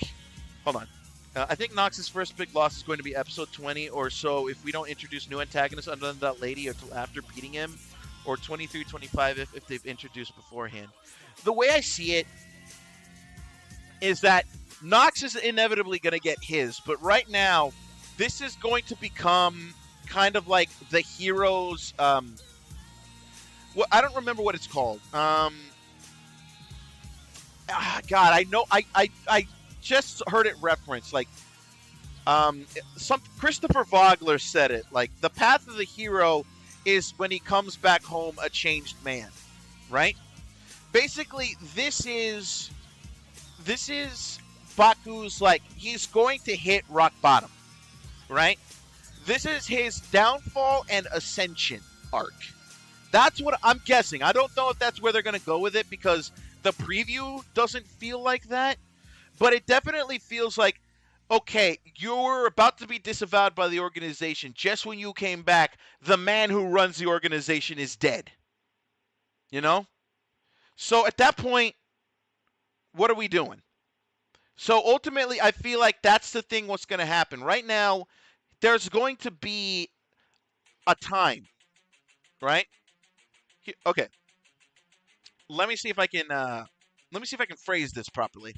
Hold on. I think Nox's first big loss is going to be episode 20 or so if we don't introduce new antagonists other than that lady until after beating him. Or 23, 25 if they've introduced beforehand. The way I see it is that Nox is inevitably going to get his. But right now, this is going to become kind of like the hero's... I don't remember what it's called. God, I know... I just heard it referenced. Like, some Christopher Vogler said it. Like, the path of the hero is when he comes back home a changed man. Right? Basically, this is Baku's, like, he's going to hit rock bottom. Right? This is his downfall and ascension arc. That's what I'm guessing. I don't know if that's where they're going to go with it because the preview doesn't feel like that. But it definitely feels like, okay, you're about to be disavowed by the organization. Just when you came back, the man who runs the organization is dead. You know? So at that point, what are we doing? So ultimately, I feel like that's the thing what's going to happen. Right now, there's going to be a time, right? Okay. Let me see if I can phrase this properly.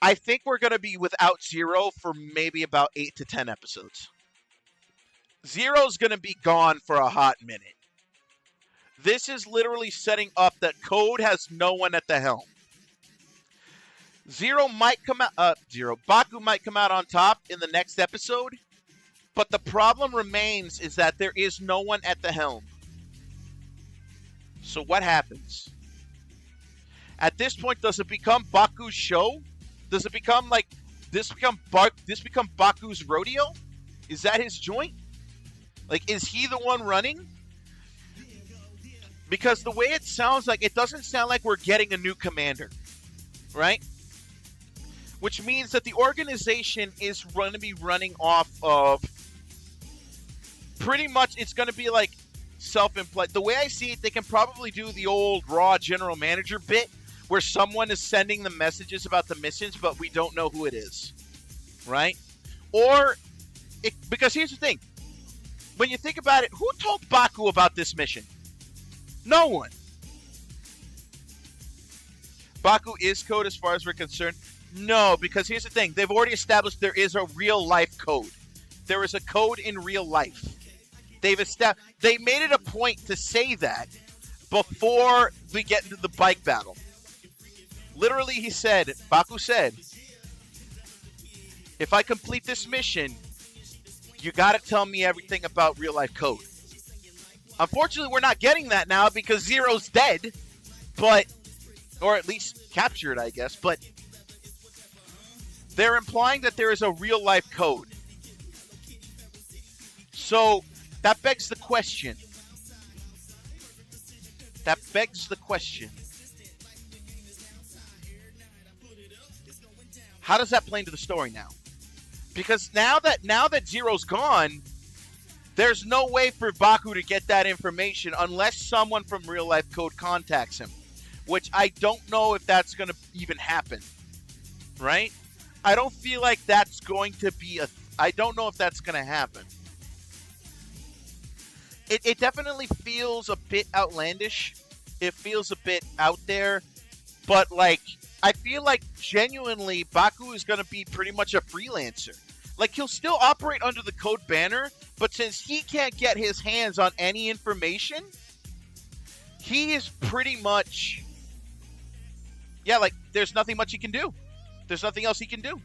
I think we're going to be without Zero for maybe about 8 to 10 episodes. Zero's going to be gone for a hot minute. This is literally setting up that Code has no one at the helm. Baku might come out on top in the next episode, but the problem remains is that there is no one at the helm. So what happens? At this point, does it become Baku's show? Does it become like this become Baku's rodeo? Is that his joint? Like, is he the one running? Because the way it sounds like, it doesn't sound like we're getting a new commander, right? Which means that the organization is going to be running off of pretty much, it's going to be like self-employed. The way I see it, they can probably do the old Raw general manager bit where someone is sending the messages about the missions, but we don't know who it is, right? Or, because here's the thing. When you think about it, who told Baku about this mission? No one. Baku is Code as far as we're concerned. No, because here's the thing. They've already established there is a real-life Code. There is a Code in real life. They made it a point to say that before we get into the bike battle. Literally, Baku said, if I complete this mission, you gotta tell me everything about real-life Code. Unfortunately, we're not getting that now because Zero's dead, or at least captured, I guess, but they're implying that there is a real-life Code. So, that begs the question. How does that play into the story now? Because now that Zero's gone, there's no way for Baku to get that information unless someone from Real Life Code contacts him, which I don't know if that's going to even happen, right? I don't feel like that's going to be I don't know if that's going to happen. It definitely feels a bit outlandish. It feels a bit out there, but like, I feel like genuinely Baku is going to be pretty much a freelancer. Like, he'll still operate under the Code banner, but since he can't get his hands on any information, he is pretty much, yeah, like, there's nothing much he can do. There's nothing else he can do.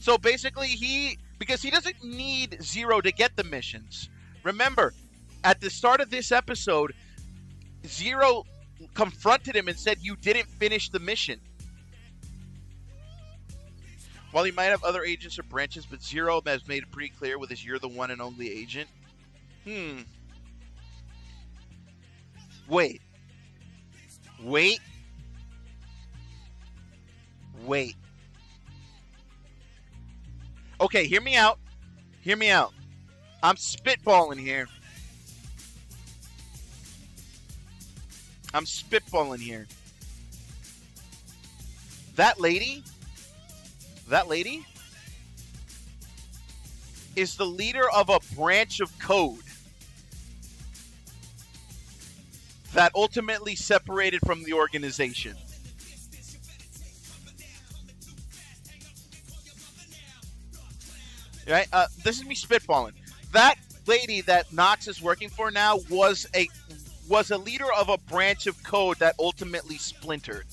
So basically, because he doesn't need Zero to get the missions. Remember, at the start of this episode, Zero confronted him and said, you didn't finish the mission. While he might have other agents or branches, but Zero has made it pretty clear with his "you're the one and only agent." Wait. Okay, hear me out. I'm spitballing here. That lady is the leader of a branch of Code that ultimately separated from the organization. Right? This is me spitballing. That lady that Nox is working for now was a leader of a branch of Code that ultimately splintered.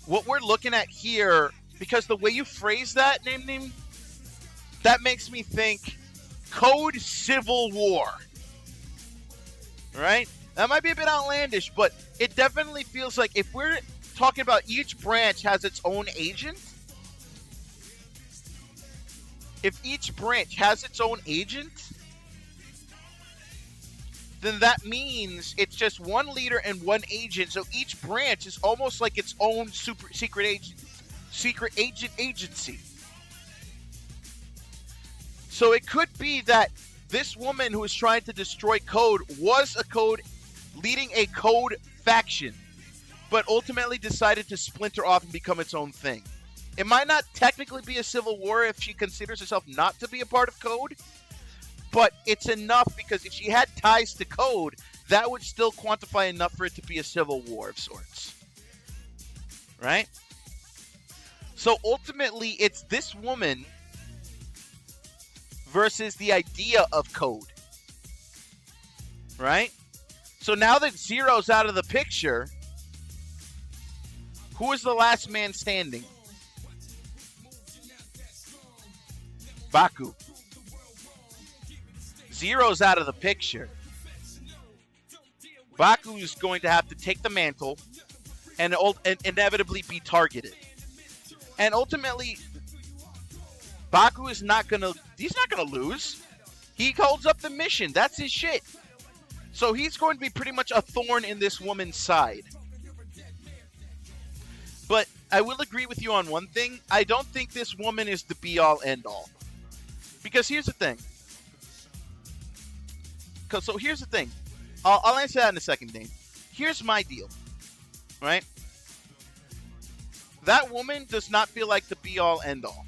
What we're looking at here, because the way you phrase that, name, that makes me think Code Civil War. Right? That might be a bit outlandish, but it definitely feels like if we're talking about each branch has its own agent, then that means it's just one leader and one agent. So each branch is almost like its own secret agent agency. So it could be that this woman who is trying to destroy Code was leading a Code faction, but ultimately decided to splinter off and become its own thing. It might not technically be a civil war if she considers herself not to be a part of Code, but it's enough because if she had ties to Code, that would still quantify enough for it to be a civil war of sorts. Right? So ultimately, it's this woman versus the idea of Code. Right? So now that Zero's out of the picture, who is the last man standing? Baku. Zero's out of the picture. Baku is going to have to take the mantle and inevitably be targeted. And ultimately, Baku is not going to lose. He holds up the mission. That's his shit. So he's going to be pretty much a thorn in this woman's side. But I will agree with you on one thing. I don't think this woman is the be-all, end-all. Because here's the thing. So here's the thing. I'll answer that in a second, Dane. Here's my deal. Right? That woman does not feel like the be-all, end-all.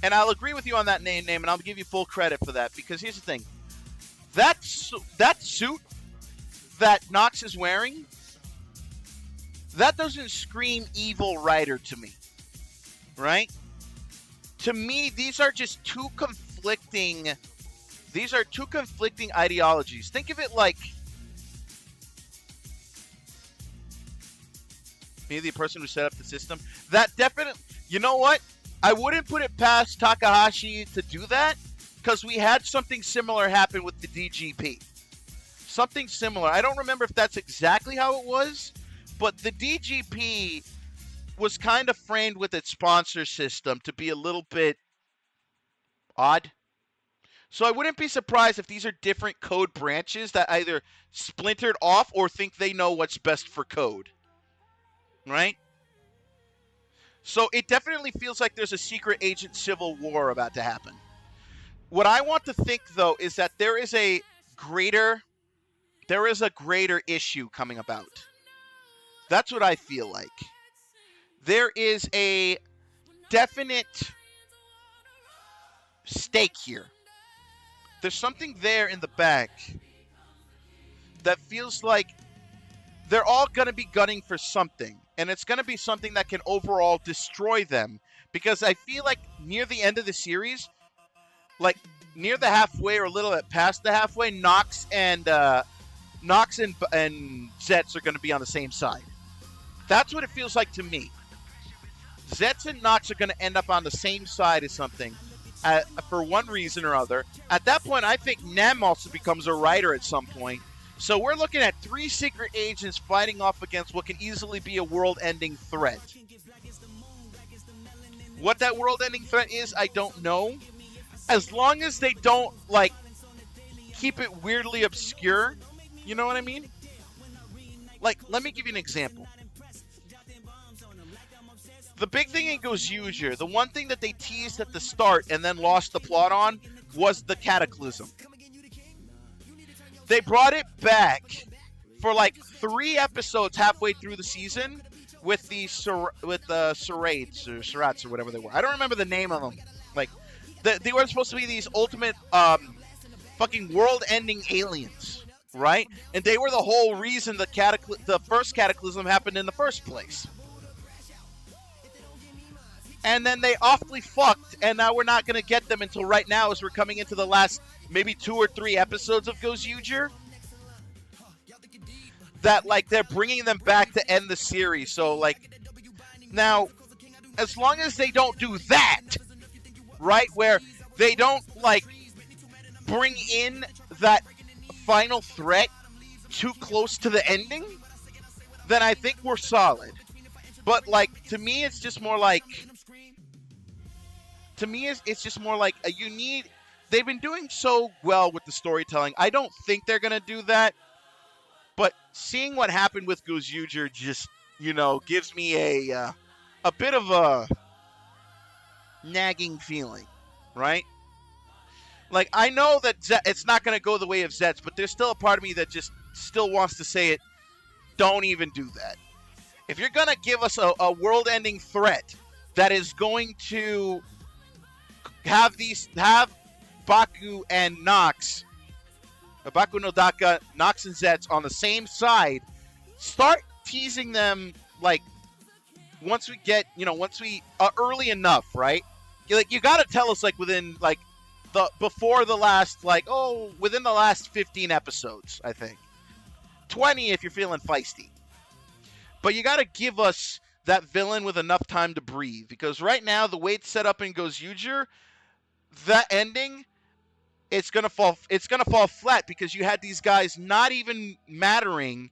And I'll agree with you on that name, and I'll give you full credit for that. Because here's the thing. That suit that Nox is wearing, that doesn't scream evil writer to me. Right? To me, these are two conflicting ideologies. Think of it like maybe the person who set up the system. That definitely, you know what? I wouldn't put it past Takahashi to do that because we had something similar happen with the DGP. Something similar. I don't remember if that's exactly how it was, but the DGP was kind of framed with its sponsor system to be a little bit odd. So I wouldn't be surprised if these are different Code branches that either splintered off or think they know what's best for Code. Right? So it definitely feels like there's a secret agent civil war about to happen. What I want to think, though, is that there is a greater issue coming about. That's what I feel like. There is a definite stake here. There's something there in the back that feels like they're all going to be gunning for something. And it's going to be something that can overall destroy them. Because I feel like near the end of the series, like near the halfway or a little bit past the halfway, Nox and ZEZTZ are going to be on the same side. That's what it feels like to me. ZEZTZ and Nox are going to end up on the same side as something for one reason or other. At that point, I think Nem also becomes a writer at some point. So we're looking at 3 secret agents fighting off against what can easily be a world-ending threat. What that world-ending threat is, I don't know. As long as they don't, like, keep it weirdly obscure, you know what I mean? Like, let me give you an example. The big thing in Gozyuger, the one thing that they teased at the start and then lost the plot on, was the Cataclysm. They brought it back for like 3 episodes halfway through the season with the Serats or Serats or whatever they were. I don't remember the name of them. Like, they were supposed to be these ultimate fucking world-ending aliens, right? And they were the whole reason the first Cataclysm happened in the first place. And then they awfully fucked, and now we're not going to get them until right now as we're coming into the last maybe 2 or 3 episodes of Gozyuger. That, like, they're bringing them back to end the series. So, like, now, as long as they don't do that, right, where they don't, like, bring in that final threat too close to the ending, then I think we're solid. But, like, to me, it's just more like... it's just more like they've been doing so well with the storytelling. I don't think they're going to do that. But seeing what happened with Gozyuger just, gives me a bit of a nagging feeling, right? Like, I know that it's not going to go the way of ZEZTZ, but there's still a part of me that just still wants to say it. Don't even do that. If you're going to give us a world-ending threat that is going to have Baku and Nox, Baku no Daka, Nox and ZEZTZ on the same side, start teasing them, like, once we get, early enough, right? You got to tell us, like, within, like, within the last 15 episodes, I think. 20 if you're feeling feisty. But you got to give us that villain with enough time to breathe. Because right now, the way it's set up in Gozyuger, that ending, it's gonna fall flat because you had these guys not even mattering,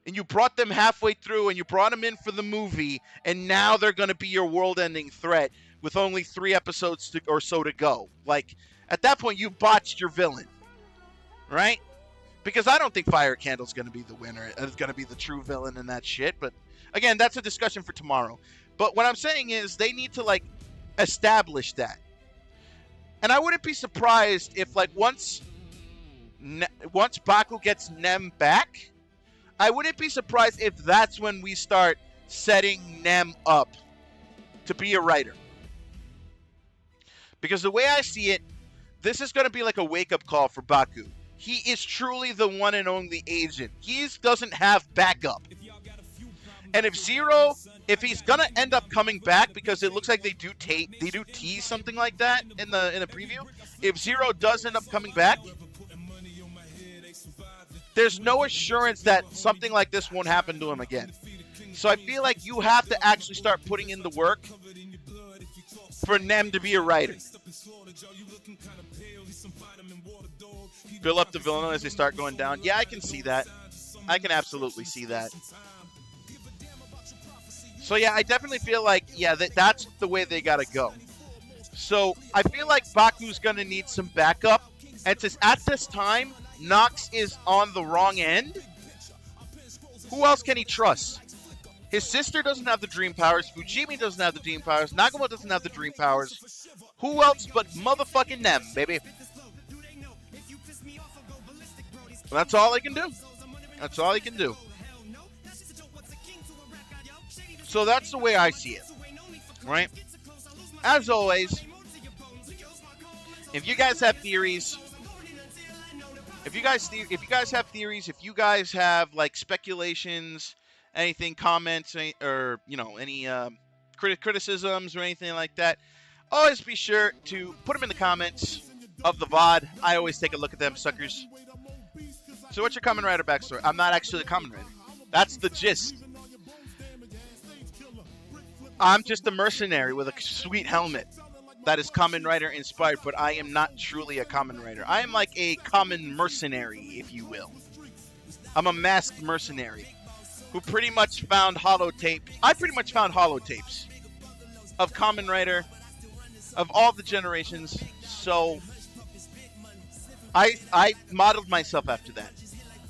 and you brought them halfway through, and you brought them in for the movie, and now they're gonna be your world-ending threat with only 3 episodes or so to go. Like, at that point, you botched your villain, right? Because I don't think Fire Candle's gonna be the winner. It's gonna be the true villain in that shit. But again, that's a discussion for tomorrow. But what I'm saying is they need to, like, establish that. And I wouldn't be surprised if, like, once Baku gets Nem back, I wouldn't be surprised if that's when we start setting Nem up to be a writer. Because the way I see it, this is going to be like a wake-up call for Baku. He is truly the one and only agent. He doesn't have backup. And if he's gonna end up coming back, because it looks like they do tease something like that in the preview. If Zero does end up coming back, there's no assurance that something like this won't happen to him again. So I feel like you have to actually start putting in the work for Nem to be a writer. Build up the villain as they start going down. Yeah, I can see that. I can absolutely see that. So, yeah, I definitely feel like, that's the way they got to go. So, I feel like Baku's going to need some backup. And since at this time, Nox is on the wrong end, who else can he trust? His sister doesn't have the dream powers. Fujimi doesn't have the dream powers. Nagamo doesn't have the dream powers. Who else but motherfucking them, baby? That's all I can do. That's all I can do. So that's the way I see it, right? As always, if you guys have theories, if you guys have like speculations, anything, comments, or any criticisms or anything like that, always be sure to put them in the comments of the VOD. I always take a look at them suckers. So what's your Kamen Rider backstory? I'm not actually a Kamen Rider. That's the gist. I'm just a mercenary with a sweet helmet that is Kamen Rider inspired, but I am not truly a Kamen Rider. I am like a common mercenary, if you will. I'm a masked mercenary who pretty much found holotapes. I pretty much found holotapes of Kamen Rider of all the generations, so I modeled myself after that.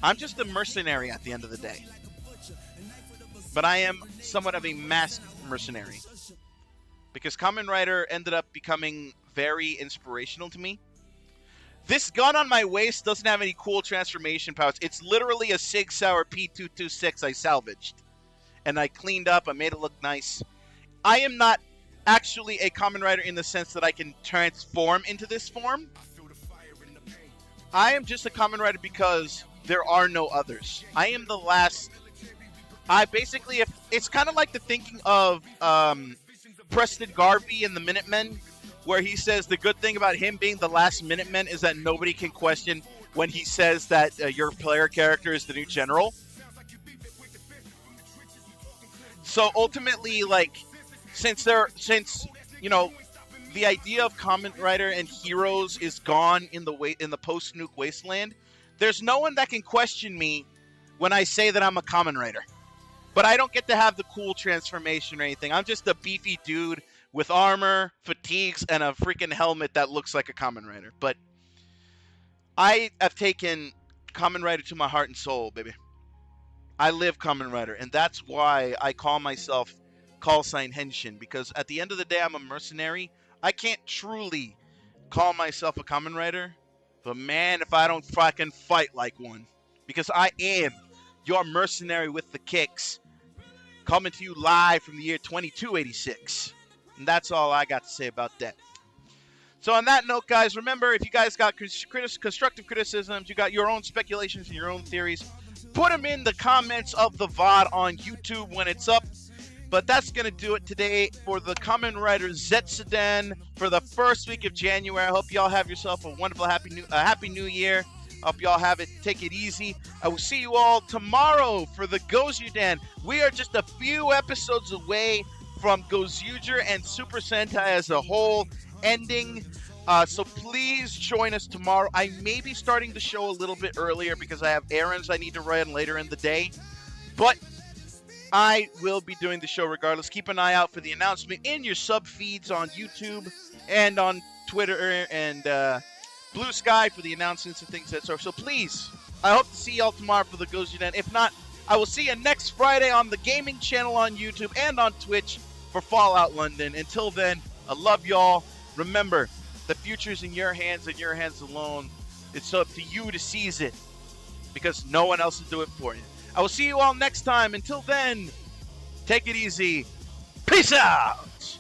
I'm just a mercenary at the end of the day. But I am somewhat of a masked mercenary. Because Kamen Rider ended up becoming very inspirational to me. This gun on my waist doesn't have any cool transformation powers. It's literally a Sig Sauer P226 I salvaged. And I cleaned up, I made it look nice. I am not actually a Kamen Rider in the sense that I can transform into this form. I am just a Kamen Rider because there are no others. I am the last. It's kind of like the thinking of Preston Garvey in the Minutemen, where he says the good thing about him being the last Minuteman is that nobody can question when he says that your player character is the new general. So ultimately, like, since the idea of Kamen Rider and heroes is gone in the post-nuke wasteland, there's no one that can question me when I say that I'm a Kamen Rider. But I don't get to have the cool transformation or anything. I'm just a beefy dude with armor, fatigues, and a freaking helmet that looks like a Kamen Rider. But I have taken Kamen Rider to my heart and soul, baby. I live Kamen Rider, and that's why I call myself call sign Henshin, because at the end of the day, I'm a mercenary. I can't truly call myself a Kamen Rider, but man, if I don't fucking fight like one, because I am your mercenary with the kicks, coming to you live from the year 2286. And that's all I got to say about that. So on that note, guys, remember, if you guys got constructive criticisms, you got your own speculations and your own theories, put them in the comments of the VOD on YouTube when it's up. But that's going to do it today for the Kamen Rider ZEZTZ-udan for the first week of January. I hope y'all have yourself a wonderful Happy New Year. Hope y'all take it easy. I will see you all tomorrow for the ZEZTZ-udan. We are just a few episodes away from Gozyuger and Super Sentai as a whole ending. So please join us tomorrow. I may be starting the show a little bit earlier because I have errands I need to run later in the day. But I will be doing the show regardless. Keep an eye out for the announcement in your sub feeds on YouTube and on Twitter and Blue Sky for the announcements and things that sort. So please, I hope to see y'all tomorrow for the ZEZTZ-udan. If not, I will see you next Friday on the gaming channel on YouTube and on Twitch for Fallout London. Until then, I love y'all. Remember, the future's in your hands and your hands alone. It's up to you to seize it because no one else will do it for you. I will see you all next time. Until then, take it easy. Peace out.